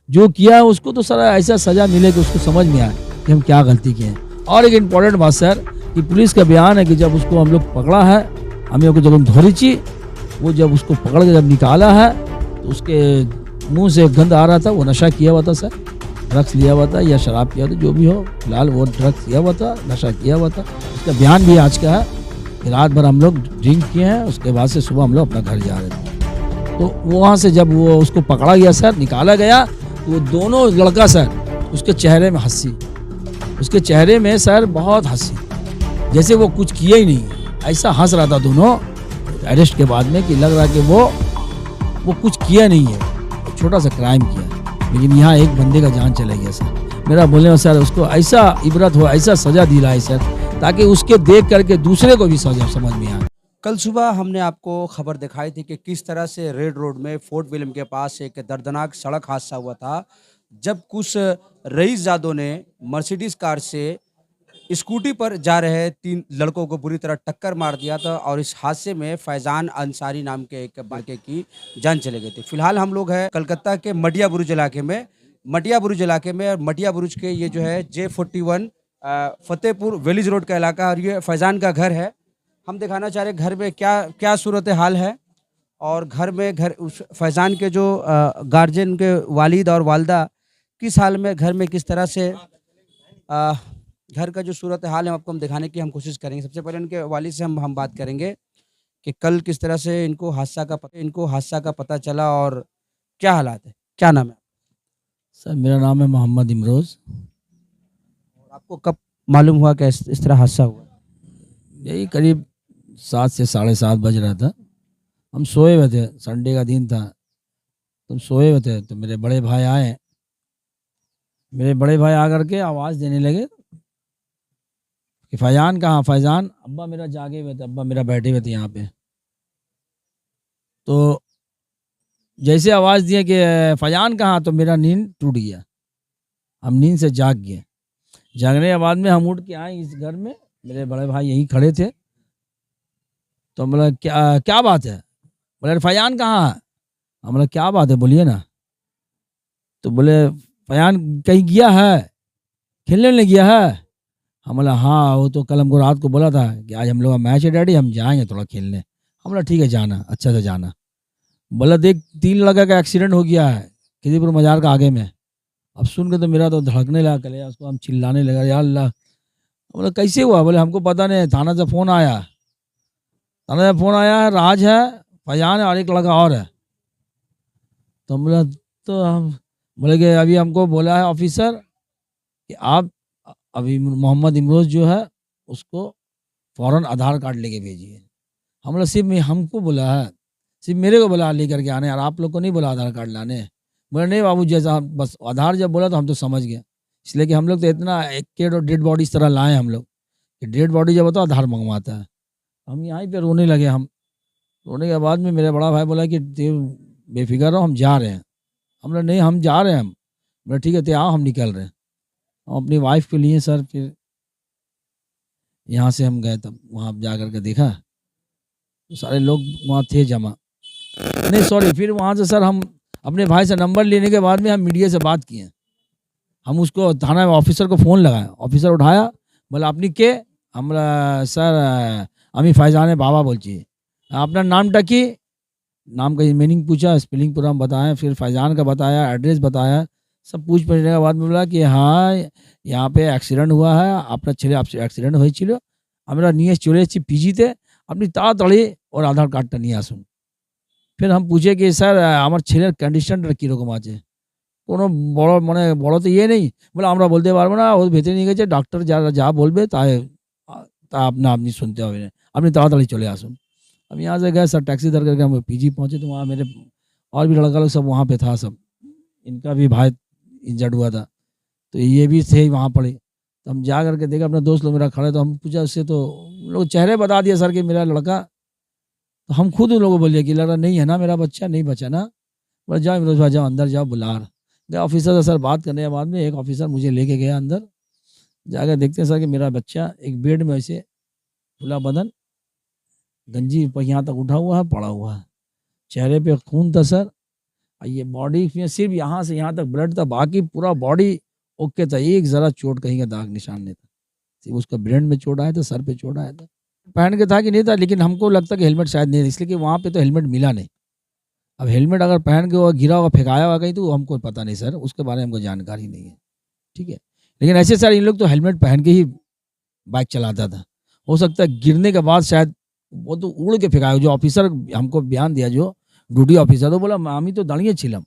जो किया है उसको तो सर ऐसा सज़ा मिले कि उसको समझ में आए कि हम क्या गलती किए हैं। और एक इम्पॉर्टेंट बात सर कि पुलिस का बयान है कि जब उसको हम लोग पकड़ा है, हमें को जब हम धोरीची, वो जब उसको पकड़ के जब निकाला है तो उसके मुँह से गंध आ रहा था, वो नशा किया हुआ था सर, ड्रग्स लिया हुआ था या शराब पिया था, जो भी हो, फिलहाल वो ड्रग्स लिया हुआ था, नशा किया हुआ था। उसका बयान भी आज का है कि रात भर हम लोग ड्रिंक किए हैं, उसके बाद से सुबह हम लोग अपना घर जा रहे थे। तो वहाँ से जब वो उसको पकड़ा गया सर, निकाला गया, तो वो दोनों लड़का सर, उसके चेहरे में हंसी, उसके चेहरे में सर बहुत हंसी, जैसे वो कुछ किया ही नहीं है, ऐसा हंस रहा था दोनों अरेस्ट के बाद में कि लग रहा कि वो कुछ किया नहीं है, छोटा सा क्राइम किया, लेकिन यहाँ एक बंदे का जान चला गया सर। मेरा बोलने में सर उसको ऐसा इबरत हो, ऐसा सज़ा दिलाए सर, ताकि उसके देख करके दूसरे को भी सज़ा समझ में आए। कल सुबह हमने आपको खबर दिखाई थी कि किस तरह से रेड रोड में फोर्ट विलियम के पास एक दर्दनाक सड़क हादसा हुआ था, जब कुछ रईसजादों ने मर्सिडीज कार से स्कूटी पर जा रहे 3 लड़कों को बुरी तरह टक्कर मार दिया था और इस हादसे में फैजान अंसारी नाम के एक लड़के की जान चले गई थी। फिलहाल हम लोग हैं कलकत्ता के मटिया बुरुज इलाके में, और मटिया बुरुज के ये जो है J41 फतेहपुर वेलिज रोड का इलाका, और ये फैजान का घर है। हम दिखाना चाह रहे हैं घर में क्या क्या सूरत हाल है, और घर उस फैजान के जो गार्जियन के वालिद और वालदा किस हाल में, घर में किस तरह से अ, घर का जो सूरत हाल है आपको हम दिखाने की हम कोशिश करेंगे। सबसे पहले उनके वालिद से हम बात करेंगे कि कल किस तरह से इनको हादसा का पता चला और क्या हालात है, क्या नाम है सर मेरा नाम है मोहम्मद इमरोज़। और आपको कब मालूम हुआ कि इस तरह हादसा हुआ? यही करीब 7 से साढ़े 7 बज रहा था, हम सोए हुए थे, संडे का दिन था, तो हम सोए हुए थे, तो मेरे बड़े भाई आए, मेरे बड़े भाई आकर के आवाज़ देने लगे कि फैजान कहाँ, फैजान। अब्बा मेरा जागे हुए थे, अब्बा मेरा बैठे हुए थे यहाँ पे। तो जैसे आवाज़ दिए कि फैजान कहाँ, तो मेरा नींद टूट गया, हम नींद से जाग गए। जागने के बाद में हम उठ के आए इस घर में, मेरे बड़े भाई यहीं खड़े थे, तो हम बोला क्या क्या बात है, बोले फैजान कहाँ है, हम बोला क्या बात है बोलिए ना। तो बोले फैजान कहीं गया है, खेलने नहीं गया है। हम बोला हाँ, वो तो कल हमको रात को बोला था कि आज हम लोग का मैच है डैडी, हम जाएंगे थोड़ा खेलने। हम बोला ठीक है जाना, अच्छा से जाना। बोला देख 3 लड़का का एक्सीडेंट हो गया है खिदीपुर मजार का आगे में। अब सुन के तो मेरा तो धड़कने लगा कलेजा, उसको हम चिल्लाने लगा या अल्लाह। बोला कैसे हुआ, बोले हमको पता नहीं, थाना से फ़ोन आया, थाना से फ़ोन आया है, राज है, फैजान है और एक लड़का और है। तो हम बोला, तो हम बोले कि अभी हमको बोला है ऑफिसर कि आप अभी मोहम्मद इमरोज़ जो है उसको फ़ौरन आधार कार्ड लेके भेजिए। हम बोला सिर्फ हमको बोला है, सिर्फ मेरे को बोला लेकर के आने, और आप लोग को नहीं बोला आधार कार्ड लाने। बोले नहीं बाबू, जैसा बस आधार जब बोला तो हम तो समझ गए, इसलिए कि हम लोग तो इतना एक डेड बॉडी इस तरह लाए हम लोग कि डेड बॉडी जब होता है आधार मंगवाता है। हम यहीं पे रोने लगे। हम रोने के बाद में मेरा बड़ा भाई बोला कि बेफिक्र रहो, हम जा रहे हैं। हम बोला नहीं हम जा रहे हैं। हम बोला ठीक है तो आओ, हम निकल रहे हैं। हम अपनी वाइफ के लिए सर फिर यहाँ से हम गए, तब वहाँ जा कर के देखा तो सारे लोग वहाँ थे जमा। नहीं सॉरी, फिर वहाँ से सर हम अपने भाई से नंबर लेने के बाद में हम मीडिया से बात किए। हम उसको थाना में ऑफिसर को फ़ोन लगाया, ऑफिसर उठाया, बोला আপনি কে? আমরা স্যার আমি ফাইজানের বাবা বলছি। আপনার নামটা কি? नाम का मीनिंग पूछा, स्पेलिंग पूरा हम बताया, फिर फैजान का बताया, एड्रेस बताया, सब पूछ पढ़ने के बाद में बोला कि हाँ यहाँ पे অ্যাক্সিডেন্ট हुआ है, আপনার ছেলে অ্যাক্সিডেন্ট হয়েছিল, আমরা নিয়ে চলে এসেছি পিজিতে, আপনি তাড়াতাড়ি ওর আধার কার্ডটা নিয়ে আসুন। फिर हम पूछे कि স্যার আমার ছেলের কন্ডিশনটা কীরকম আছে, কোনো বড় মানে বড় তো ইয়ে নেই। বলে আমরা বলতে পারবো না, ও ভেতরে নিয়ে গেছে, ডাক্তার যারা যা বলবে তাই তা আপনি শুনতে হবে না, আপনি তাড়াতাড়ি चले আসুন। अब यहाँ से गए सर, टैक्सी धर करके हम पीजी पहुँचे, तो वहाँ मेरे और भी लड़का लोग सब वहाँ पे था सब, इनका भी भाई इंजर्ड हुआ था, तो ये भी थे वहाँ पड़े। तो हम जा करके देखा, अपना दोस्त लोग मेरा खड़े, तो हम पूछा उससे, तो लोग चेहरे बता दिया सर कि मेरा लड़का। तो हम खुद उन लोगों को बोलिए कि लड़का नहीं है ना, मेरा बच्चा नहीं बचा ना। बोला जाओ इमरोज भाई जाओ अंदर जाओ, बुला रहा गया ऑफिसर से। सर बात करने के बाद में एक ऑफिसर मुझे लेके गया अंदर, जाकर देखते हैं सर कि मेरा बच्चा एक बेड में ऐसे खुला बदन, गंजी पर यहाँ तक उठा हुआ है, पड़ा हुआ है, चेहरे पे खून था सर, और ये बॉडी में सिर्फ यहाँ से यहाँ तक ब्लड था, बाकी पूरा बॉडी ओके था, एक ज़रा चोट कहीं का दाग निशान नहीं था। सिर्फ उसका ब्रेन में चोट आया था, सर पे चोट आया था। पहन के था कि नहीं था, लेकिन हमको लगता कि हेलमेट शायद नहीं था, इसलिए कि वहाँ पे तो हेलमेट मिला नहीं। अब हेलमेट अगर पहन के वो गिरा हुआ फेंकाया हुआ कहीं तो हमको पता नहीं सर, उसके बारे में हमको जानकारी नहीं है, ठीक है। लेकिन ऐसे सर इन लोग तो हेलमेट पहन के ही बाइक चलाता था। हो सकता है गिरने के बाद शायद वो तो उड़ के फेंकाया। जो ऑफिसर हमको बयान दिया, जो ड्यूटी ऑफिसर, तो बोला আমি তো দাঁড়িয়ে ছিলাম,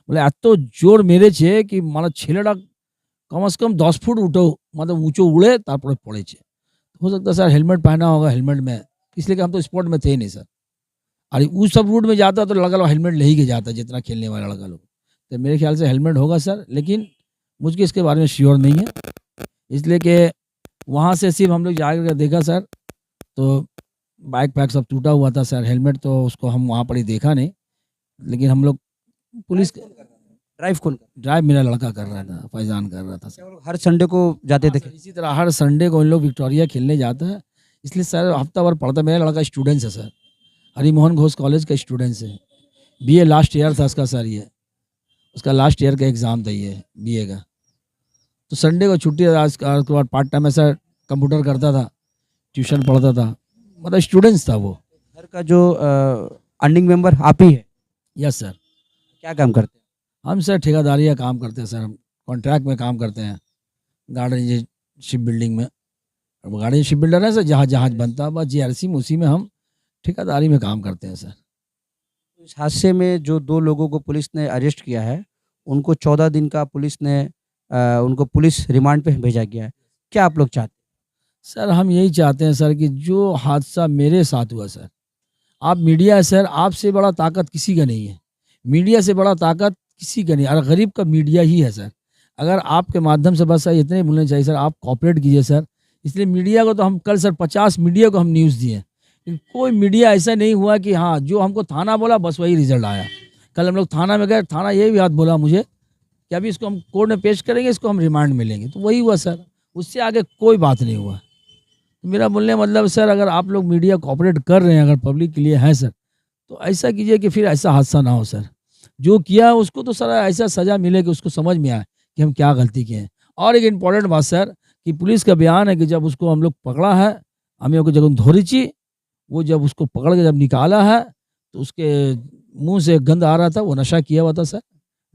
বলে এত জোর মেরেছে কি মানে ছেলেটা কমসে কম 10 फुट उठो मतलब ऊंचो उड़े तारपरे पड़ेছে। हो सकता है सर हेलमेट पहना होगा हेलमेट में, इसलिए कि हम तो स्पोर्ट में थे ही नहीं सर। और उस सब रूट में जाता तो लड़का लोग हेलमेट ले ही के जाता, जितना खेलने वाला लड़का लोग। तो मेरे ख्याल से हेलमेट होगा सर, लेकिन मुझे इसके बारे में श्योर नहीं है, इसलिए कि वहाँ से सिर्फ हम लोग जाकर देखा सर, तो बाइक पैक सब टूटा हुआ था सर। हेलमेट तो उसको हम वहाँ पर ही देखा नहीं, लेकिन हम लोग पुलिस ड्राइव कौन कर ड्राइव मेरा लड़का कर रहा था, फैजान कर रहा था सर। रहा है? हर संडे को जाते हाँ थे? सर, इसी तरह हर संडे को इन लोग विक्टोरिया खेलने जाता है, इसलिए सर हफ्ता भर पढ़ता। मेरा लड़का स्टूडेंट्स है सर, हरिमोहन घोष कॉलेज का स्टूडेंट्स है। बीए लास्ट ईयर था उसका सर, ये उसका लास्ट ईयर का एग्ज़ाम था ये बीए का। तो संडे को छुट्टी था, उसके बाद पार्ट टाइम में सर कंप्यूटर करता था, ट्यूशन पढ़ता था, मतलब स्टूडेंट्स था वो। घर का जो अर्निंग मेंबर आप ही है? Yes sir. क्या काम करते हैं? हम सर ठेकेदारी का काम करते हैं सर, हम कॉन्ट्रैक्ट में काम करते हैं गार्डन शिप बिल्डिंग में। अब गार्डन शिप बिल्डर है सर, जहाँ जहाज बनता है बस जीआरसी में, उसी में हम ठेकेदारी में काम करते हैं सर। इस हादसे में जो 2 लोगों को पुलिस ने अरेस्ट किया है, उनको 14 दिन का पुलिस ने उनको पुलिस रिमांड पे भेजा गया है। क्या आप लोग चाहते हैं? सर हम यही चाहते हैं सर कि जो हादसा मेरे साथ हुआ सर, आप मीडिया है सर, आपसे बड़ा ताकत किसी का नहीं है, मीडिया से बड़ा ताकत किसी का नहीं, और गरीब का मीडिया ही है सर। अगर आपके माध्यम से बस सर इतने ही बोलने चाहिए सर, आप कॉपरेट कीजिए सर। इसलिए मीडिया को तो हम कल सर 50 मीडिया को हम न्यूज़ दिए, लेकिन कोई मीडिया ऐसा नहीं हुआ कि हाँ जो हमको थाना बोला बस वही रिजल्ट आया। कल हम लोग थाना में गए, थाना यही बात बोला मुझे कि अभी इसको हम कोर्ट में पेश करेंगे, इसको हम रिमांड में लेंगे, तो वही हुआ सर, उससे आगे कोई बात नहीं हुआ। तो मेरा बोलने का मतलब सर, अगर आप लोग मीडिया कोऑपरेट कर रहे हैं, अगर पब्लिक के लिए है सर, तो ऐसा कीजिए कि फिर ऐसा हादसा ना हो सर। जो किया उसको तो सर ऐसा सज़ा मिले कि उसको समझ में आए कि हम क्या गलती किए हैं। और एक इम्पॉर्टेंट बात सर, कि पुलिस का बयान है कि जब उसको हम लोग पकड़ा है, हमें को जब धोरीची, वो जब उसको पकड़ के जब निकाला है, तो उसके मुँह से गंध आ रहा था, वो नशा किया हुआ था सर,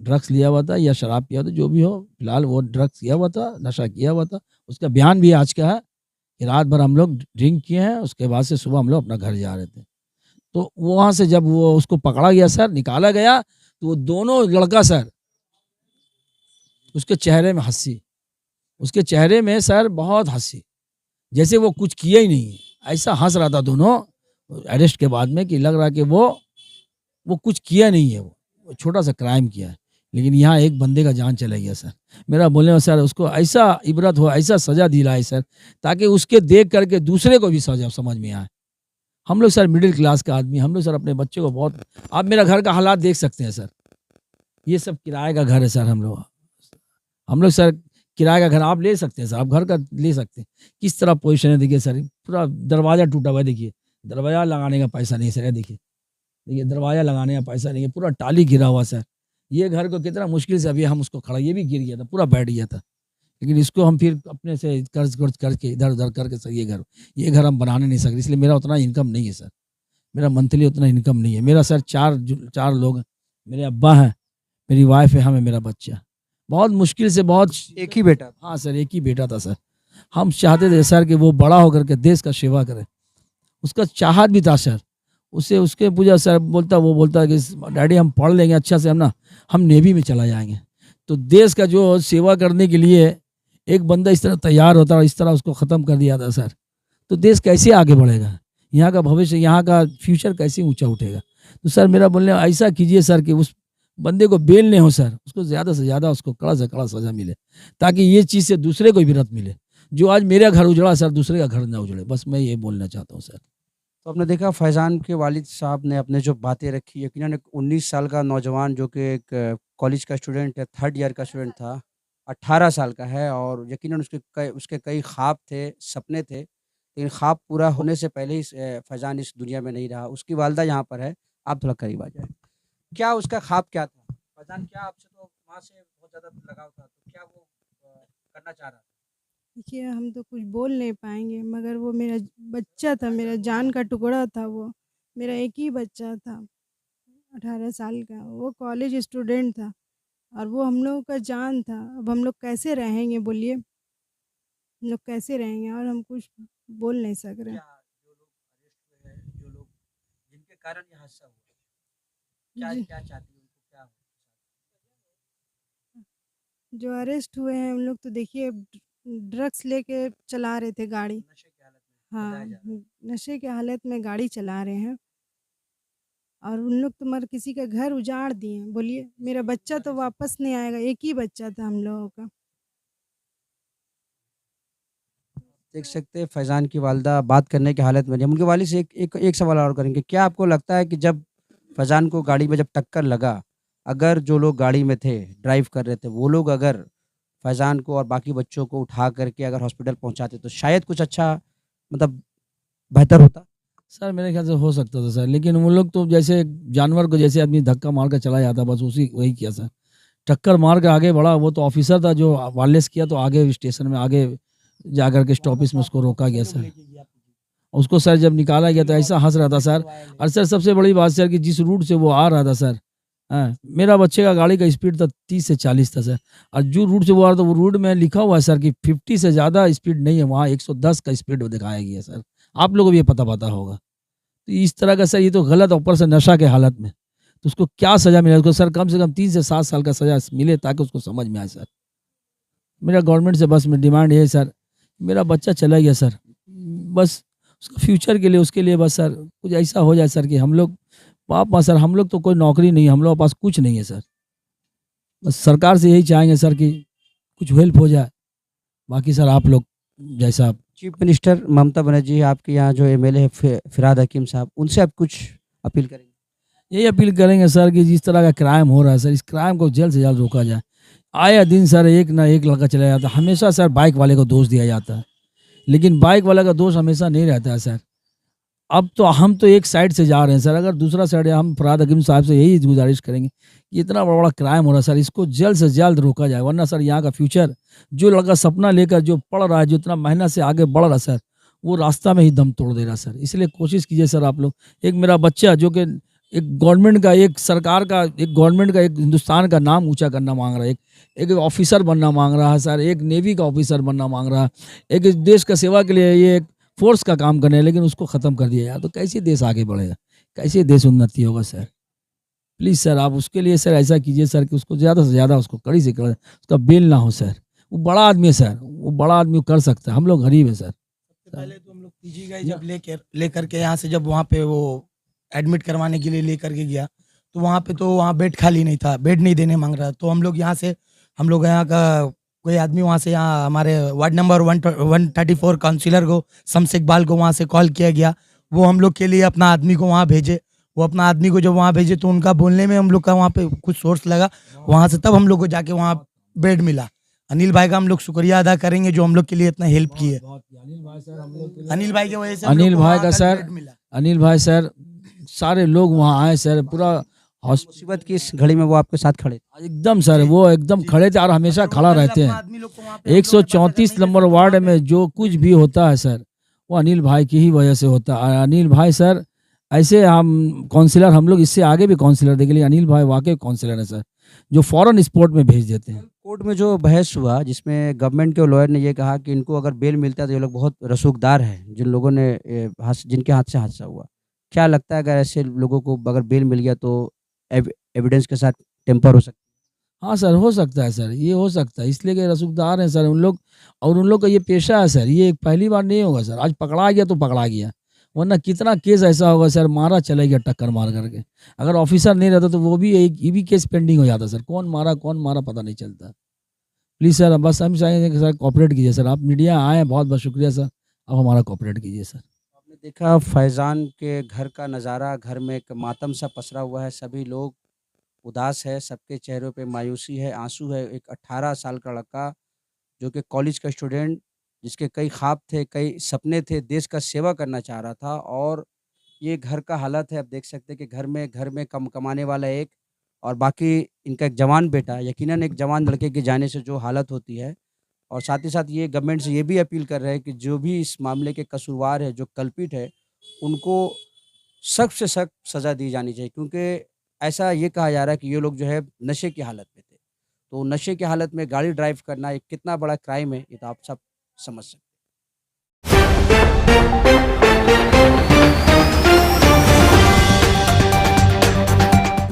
ड्रग्स लिया हुआ था या शराब पिया था, जो भी हो, फिलहाल वो ड्रग्स किया हुआ था, नशा किया हुआ था। उसका बयान भी आज का है कि रात भर हम लोग ड्रिंक किए हैं, उसके बाद से सुबह हम लोग अपना घर जा रहे थे। तो वहाँ से जब वो उसको पकड़ा गया सर, निकाला गया, तो वो दोनों लड़का सर, उसके चेहरे में हंसी, उसके चेहरे में सर बहुत हंसी, जैसे वो कुछ किया ही नहीं है, ऐसा हंस रहा था दोनों अरेस्ट के बाद में, कि लग रहा कि वो कुछ किया नहीं है, वो छोटा सा क्राइम किया है, लेकिन यहाँ एक बंदे का जान चला गया सर। मेरा बोलने में सर, उसको ऐसा इबरत हो, ऐसा सज़ा दिलाए सर, ताकि उसके देख करके दूसरे को भी सज़ा समझ में आए। हम लोग सर मिडिल क्लास का आदमी, हम लोग सर अपने बच्चे को बहुत, आप मेरा घर का हालात देख सकते हैं सर, ये सब किराए का घर है सर। हम लोग सर किराए का घर आप ले सकते हैं सर, आप घर का ले सकते हैं। किस तरह पोजीशन है देखिए सर, पूरा दरवाज़ा टूटा हुआ है, देखिए दरवाज़ा लगाने का पैसा नहीं सर, देखिए दरवाज़ा लगाने का पैसा नहीं है, पूरा टाली गिरा हुआ सर। ये घर को कितना मुश्किल से अभी हम उसको खड़ा, ये भी गिर गया था, पूरा बैठ गया था, लेकिन इसको हम फिर अपने से कर्ज वर्ज करके इधर उधर करके सर ये घर हम बनाने नहीं सकते, इसलिए मेरा उतना इनकम नहीं है सर, मेरा मंथली उतना इनकम नहीं है। मेरा सर चार लोग हैं, मेरे अब्बा हैं, मेरी वाइफ है, हम है, मेरा बच्चा। बहुत मुश्किल से, बहुत एक ही बेटा? हाँ सर, एक ही बेटा था सर। हम चाहते थे सर कि वो बड़ा होकर के देश का सेवा करे, उसका चाहत भी था सर। उसके पूजा सर वो बोलता कि डैडी हम पढ़ लेंगे अच्छा से, हम नेवी में चला जाएंगे। तो देश का जो सेवा करने के लिए एक बंदा इस तरह तैयार होता है, इस तरह उसको ख़त्म कर दिया था सर, तो देश कैसे आगे बढ़ेगा, यहाँ का भविष्य, यहाँ का फ्यूचर कैसे ऊंचा उठेगा। तो सर मेरा बोलने ऐसा कीजिए सर कि उस बंदे को बेल नहीं हो सर, उसको ज़्यादा से ज़्यादा उसको कड़ा से कड़ा सज़ा मिले, ताकि ये चीज़ से दूसरे को भी इबरत मिले। जो आज मेरा घर उजड़ा सर, दूसरे का घर ना उजड़े, बस मैं ये बोलना चाहता हूँ सर। तो आपने देखा फैज़ान के वालिद साहब ने अपने जो बातें रखी, यकीनन एक 19 साल का नौजवान जो कि एक कॉलेज का स्टूडेंट है, 3rd ईयर का स्टूडेंट था, 18 साल का है, और यकीनन उसके कई ख्वाब थे, सपने थे, लेकिन ख्वाब पूरा होने से पहले ही फैज़ान इस दुनिया में नहीं रहा। उसकी वालिदा यहाँ पर है, आप थोड़ा करीब आ जाएँ। क्या उसका ख्वाब क्या था? फैजान क्या आपसे तो माँ से बहुत ज़्यादा लगाव था, तो क्या वो करना चाह रहा था? देखिए, हम तो कुछ बोल नहीं पाएँगे, मगर वो मेरा बच्चा था, मेरा जान का टुकड़ा था वो। मेरा एक ही बच्चा था, 18 साल का। वो कॉलेज स्टूडेंट था और वो हम लोगों का जान था। अब हम लोग कैसे रहेंगे बोलिए? हम लोग कैसे रहेंगे और हम कुछ बोल नहीं सक रहे हैं। क्या जो लोग अरेस्ट हुए हैं, जो लोग जिनके कारण ये हादसा हुआ, क्या जी, क्या चाहती हैं उनको क्या हो? जो अरेस्ट हुए हैं, उन लोग तो देखिए ड्रग्स लेके चला रहे थे गाड़ी। नशे की हालत में बताया हाँ, जा रहा है। नशे के हालत में गाड़ी चला रहे हैं। और उन लोग तो मर किसी का घर उजाड़ दिए। बोलिए, मेरा बच्चा तो वापस नहीं आएगा, एक ही बच्चा था हम लोगों का। देख सकते हैं फैज़ान की वालिदा बात करने की हालत में नहीं है। हम उनके वालिद से एक सवाल और करेंगे। क्या आपको लगता है कि जब फैज़ान को गाड़ी में जब टक्कर लगा, अगर जो लोग गाड़ी में थे, ड्राइव कर रहे थे, वो लोग अगर फैज़ान को और बाकी बच्चों को उठा करके अगर हॉस्पिटल पहुँचाते तो शायद कुछ अच्छा मतलब बेहतर होता? सर मेरे ख्याल से हो सकता था सर, लेकिन वो लोग तो जैसे जानवर को जैसे आदमी धक्का मार कर चला जाता, बस उसी वही किया सर। टक्कर मार के आगे बढ़ा, वो तो ऑफिसर था जो वायरलेस किया, तो आगे स्टेशन में आगे जाकर के स्टॉपेज में उसको रोका गया सर। उसको सर जब निकाला गया तो ऐसा हंस रहा था सर। और सर सबसे बड़ी बात सर कि जिस रूट से वो आ रहा था सर, हाँ, मेरा बच्चे का गाड़ी का स्पीड था 30 से 40 था सर। और जो रूट से वो आ रहा था वो रूट में लिखा हुआ है सर कि 50 से ज़्यादा स्पीड नहीं है, वहाँ 110 का स्पीड दिखाया गया सर। आप लोगों को भी ये पता होगा। तो इस तरह का सर ये तो गलत, ऊपर से नशा के हालत में, तो उसको क्या सज़ा मिले? उसको सर कम से कम 3 से 7 साल का सज़ा मिले ताकि उसको समझ में आए सर। मेरा गवर्नमेंट से बस में डिमांड ये है सर, मेरा बच्चा चला गया सर, बस उसका फ्यूचर के लिए, उसके लिए बस सर कुछ ऐसा हो जाए सर कि हम लोग पापा सर, हम लोग तो कोई नौकरी नहीं है, हम लोग के पास कुछ नहीं है सर। बस सरकार से यही चाहेंगे सर कि कुछ हेल्प हो जाए। बाकी सर आप लोग जैसा चीफ मिनिस्टर ममता बनर्जी आपके यहाँ जो एमएलए है फिरहाद हकीम साहब, उनसे आप कुछ अपील करेंगे? यही अपील करेंगे सर कि जिस तरह का क्राइम हो रहा है सर, इस क्राइम को जल्द से जल्द रोका जाए। आया दिन सर एक ना एक लड़का चला जाता है, हमेशा सर बाइक वाले को दोष दिया जाता है, लेकिन बाइक वाला का दोष हमेशा नहीं रहता है सर। अब तो हम तो एक साइड से जा रहे हैं सर, अगर दूसरा साइड है, हम फरहाद हकीम साहब से यही गुजारिश करेंगे कि इतना बड़ा बड़ा क्राइम हो रहा है सर, इसको जल्द से जल्द रोका जाए, वरना सर यहाँ का फ्यूचर, जो लड़का सपना लेकर जो पढ़ रहा है, जो इतना मेहनत से आगे बढ़ रहा है सर, वो रास्ता में ही दम तोड़ दे रहा है सर। इसलिए कोशिश कीजिए सर आप लोग। एक मेरा बच्चा जो कि एक गवर्नमेंट का, एक सरकार का, एक गवर्नमेंट का, एक हिंदुस्तान का नाम ऊंचा करना मांग रहा है, एक ऑफिसर बनना मांग रहा है सर, एक नेवी का ऑफिसर बनना मांग रहा है, एक इस देश का सेवा के लिए ये फोर्स का काम करने हैं, लेकिन उसको ख़त्म कर दिया यार, तो कैसे देश आगे बढ़ेगा? कैसे देश उन्नति होगा सर? प्लीज़ सर आप उसके लिए सर ऐसा कीजिए सर कि उसको ज़्यादा से ज़्यादा उसको कड़ी से कड़ी उसका बेल ना हो सर। वो बड़ा आदमी है सर, वो बड़ा आदमी कर सकता है, हम लोग गरीब हैं सर। सबसे पहले तो हम लोग पीजी गए, जब लेकर के यहाँ से, जब वहाँ पे वो एडमिट करवाने के लिए लेकर के गया, तो वहाँ बेड खाली नहीं था, बेड नहीं देने मांग रहा। तो हम लोग यहाँ का कोई आदमी वहाँ से, यहाँ हमारे वार्ड नंबर 134 काउंसिलर को, शम्स इकबाल को वहाँ से कॉल किया गया। वो हम लोग के लिए अपना आदमी को वहाँ भेजे। वो अपना आदमी को जब वहाँ भेजे तो उनका बोलने में हम लोग का वहाँ पे कुछ सोर्स लगा, वहाँ से तब हम लोग को जाके वहाँ बेड मिला। अनिल भाई का हम लोग शुक्रिया अदा करेंगे जो हम लोग के लिए इतना हेल्प किए। अनिल भाई की वजह से हम लोग अनिल को भाई वहाँ का कल सर, बेड मिला। अनिल भाई सर, सारे लोग वहाँ आए सर, पूरा मुसीबत की इस घड़ी में वो आपके साथ खड़े थे। एकदम सर, वो एकदम खड़े थे और हमेशा खड़ा रहते हैं। आदमी लोग को वहाँ पे हम लोग ने बात 134 करने नंबर के लिए वार्ड वहाँ पे में जो कुछ भी होता है सर, वो अनिल भाई की ही वजह से होता है। अनिल भाई सर, ऐसे हम काउंसिलर, हम लोग इससे आगे भी काउंसिलर देखे, लेकिन अनिल भाई वाकई काउंसिलर है सर, जो फौरन स्पोर्ट में भेज देते हैं। कोर्ट में जो बहस हुआ जिसमें गवर्नमेंट के लॉयर ने ये कहा कि इनको अगर बेल मिलता है तो ये लोग बहुत रसूखदार हैं, जिन लोगों ने जिनके हाथ से हादसा हुआ। क्या लगता है अगर ऐसे लोगों को अगर बेल मिल गया तो एविडेंस के साथ टेम्पर हो सकता हाँ सर, हो सकता है सर, ये हो सकता है, इसलिए कि रसूखदार हैं सर उन लोग, और उन लोग का ये पेशा है सर, ये पहली बार नहीं होगा सर, आज पकड़ा गया तो पकड़ा गया, वरना कितना केस ऐसा होगा सर, मारा चला गया टक्कर मार करके। अगर ऑफिसर नहीं रहता तो वो भी एक ये भी केस पेंडिंग हो जाता सर, कौन मारा पता नहीं चलता। प्लीज़ सर, बस हम चाहेंगे कि सर कॉपरेट कीजिए सर, आप मीडिया आए हैं, बहुत बहुत शुक्रिया सर, अब हमारा कॉपरेट कीजिए सर। है? आपने देखा फैज़ान के घर का नज़ारा, घर में एक मातम सा पसरा हुआ है, सभी लोग उदास है, सबके चेहरों पे मायूसी है, आंसू है। एक 18 साल का लड़का जो कि कॉलेज का स्टूडेंट, जिसके कई ख्वाब थे, कई सपने थे, देश का सेवा करना चाह रहा था और ये घर का हालत है। आप देख सकते हैं कि घर में कमाने वाला एक और बाकी इनका एक जवान बेटा, यकीनन एक जवान लड़के के जाने से जो हालत होती है, और साथ ही साथ ये गवर्नमेंट से ये भी अपील कर रहे हैं कि जो भी इस मामले के कसूरवार है, जो कल्पित है, उनको सख्त से सख्त सज़ा दी जानी चाहिए, क्योंकि ऐसा ये कहा जा रहा है कि ये लोग जो है नशे की हालत में थे। तो नशे की हालत में गाड़ी ड्राइव करना एक कितना बड़ा क्राइम है, ये तो आप सब समझ सकते हैं।